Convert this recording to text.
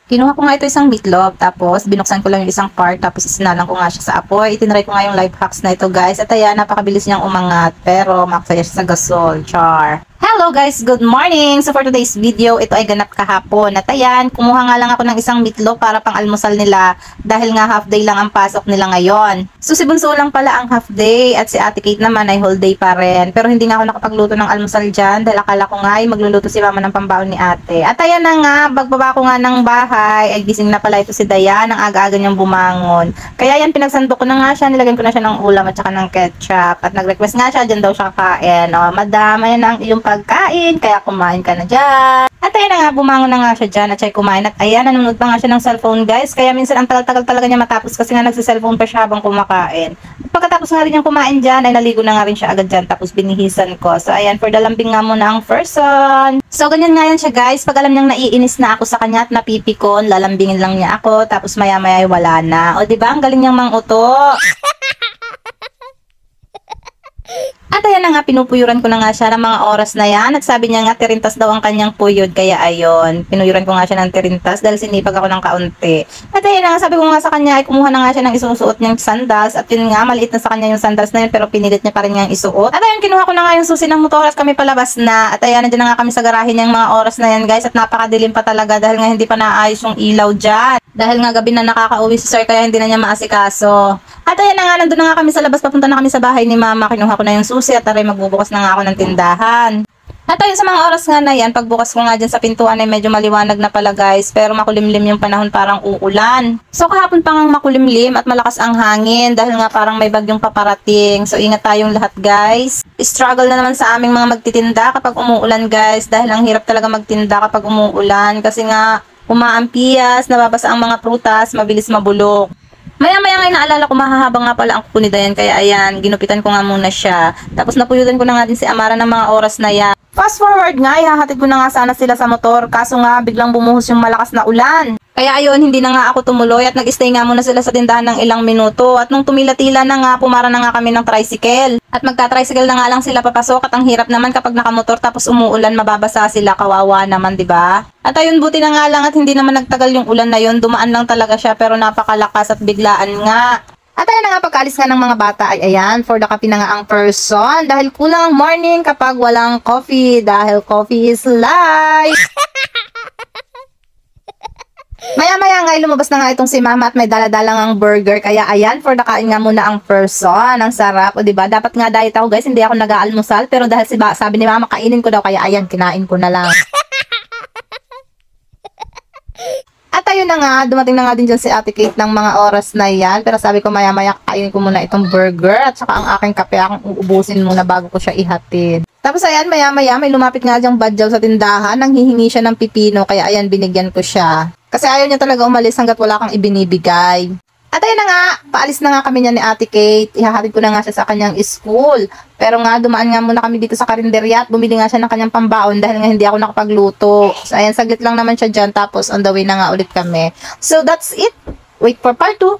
Kinuha ko nga ito isang meatloaf, tapos binuksan ko lang yung isang part, tapos isinalang ko nga siya sa apoy. Itinry ko nga yung life hacks na ito guys. At ayan, napakabilis niyang umangat, pero maksaya siya sa gasol. Char! Hello guys! Good morning! So for today's video, ito ay ganap kahapon. At ayan, kumuha nga lang ako ng isang meatloaf para pang almusal nila dahil nga half day lang ang pasok nila ngayon. So si Bunso lang pala ang half day at si Ate Kate naman ay whole day pa rin. Pero hindi nga ako nakapagluto ng almusal dyan dahil akala ko nga ay magluluto si mama ng pambaon ni ate. At ayan na nga, bagbaba ko nga ng bahay, ay gising na pala ito si Dayan, ang aga-aga niyang bumangon. Kaya yan, pinagsandok ko na nga siya, nilagyan ko na siya ng ulam at saka ng ketchup. At nag-request nga siya, dyan daw siya kakain. O, madam, ayan ang iyong pagkain, kaya kumain ka na dyan. At ayan na nga, bumangon na nga siya dyan at siya kumain. At ayan, nanonood pa nga siya ng cellphone guys. Kaya minsan ang tagal-tagal talaga niya matapos kasi nga nagsi-cellphone pa siya habang kumakain. At pagkatapos nga rin niyang kumain dyan, ay naligo na nga rin siya agad dyan. Tapos binihisan ko. So ayan, for the lambing nga muna ang person. So ganyan nga yan siya guys. Pag alam niyang naiinis na ako sa kanya at napipikon, lalambingin lang niya ako. Tapos maya-maya ay wala na. O diba, ang galing niyang manguto. At ayan na nga, pinupuyuran ko na nga siya ng mga oras na yan. At sabi niya nga, tirintas daw ang kanyang puyod. Kaya ayun, pinuyuran ko nga siya ng tirintas dahil sinipag ako ng kaunti. At ayan na nga, sabi ko nga sa kanya, ay kumuha na nga siya ng isusuot niyang sandals. At yun nga, maliit na sa kanya yung sandals na yun, pero pinilit niya pa rin niyang isuot. At ayun, kinuha ko na nga yung susi ng motor at kami palabas na. At ayan, nandiyan na nga kami sa garahe niyang mga oras na yan guys. At napakadilim pa talaga dahil nga hindi pa naayos yung ilaw dyan. Dahil nga gabi na nakakauwi si sir, kaya hindi na niya maasikaso. At ayan na nga, nandun na nga kami sa labas, papunta na kami sa bahay ni mama. Kinuha ko na yung susi at aray, magbubukas na nga ako ng tindahan. At ayun, sa mga oras nga na yan, pagbukas ko nga dyan sa pintuan ay medyo maliwanag na pala guys, pero makulimlim yung panahon, parang uulan. So kahapon pa nga makulimlim at malakas ang hangin dahil nga parang may bagyong paparating. So ingat tayong lahat guys. Struggle na naman sa aming mga magtitinda kapag umuulan guys, dahil ang hirap talaga magtinda kapag umuulan kasi nga umaampias, nababasa ang mga prutas, mabilis mabulok. Maya-maya nga naalala ko, mahahaba nga pala ang kuko ni Dayan, kaya ayan, ginupitan ko nga muna siya. Tapos napuyutan ko na nga din si Amara ng mga oras na yan. Fast forward nga, ihahatid ko na nga sana sila sa motor, kaso nga biglang bumuhos yung malakas na ulan. Kaya ayun, hindi na nga ako tumuloy at nag-stay nga muna sila sa tindahan ng ilang minuto. At nung tumila-tila na nga, pumara na nga kami ng tricycle. At magta-tricycle na nga lang sila papasok at ang hirap naman kapag nakamotor tapos umuulan, mababasa sila, kawawa naman, di ba? At ayun, buti na nga lang at hindi naman nagtagal yung ulan na yun, dumaan lang talaga siya pero napakalakas at biglaan nga. At ayan na nga, pagkaalis nga ng mga bata ay ayan, for the coffee na nga ang person. Dahil kulang ang morning kapag walang coffee, dahil coffee is life. Maya-maya nga, lumabas na nga itong si mama at may dala-dalang ang burger. Kaya ayan, for the kain nga muna ang person. Ang sarap, o diba? Dapat nga diet ako guys, hindi ako nag-aalmusal. Pero dahil sabi ni mama, kainin ko daw. Kaya ayan, kinain ko na lang. At ayun na nga, dumating na nga din dyan si Ate Kate ng mga oras na yan. Pero sabi ko maya-maya, kainin ko muna itong burger. At saka ang aking kape, akong uubusin muna bago ko siya ihatid. Tapos ayan, maya-maya, may lumapit nga dyang badyaw sa tindahan. Nang hihingi siya ng pipino, kaya ayan, binigyan ko siya. Kasi ayaw niya talaga umalis hanggat wala kang ibinibigay. At ayun na nga, paalis na nga kami niya ni Ate Kate. Ihahatid ko na nga siya sa kanyang school. Pero nga, dumaan nga muna kami dito sa karinderya at bumili nga siya ng kanyang pambaon dahil nga hindi ako nakapagluto. So ayan, saglit lang naman siya dyan. Tapos on the way na nga ulit kami. So that's it. Wait for part 2.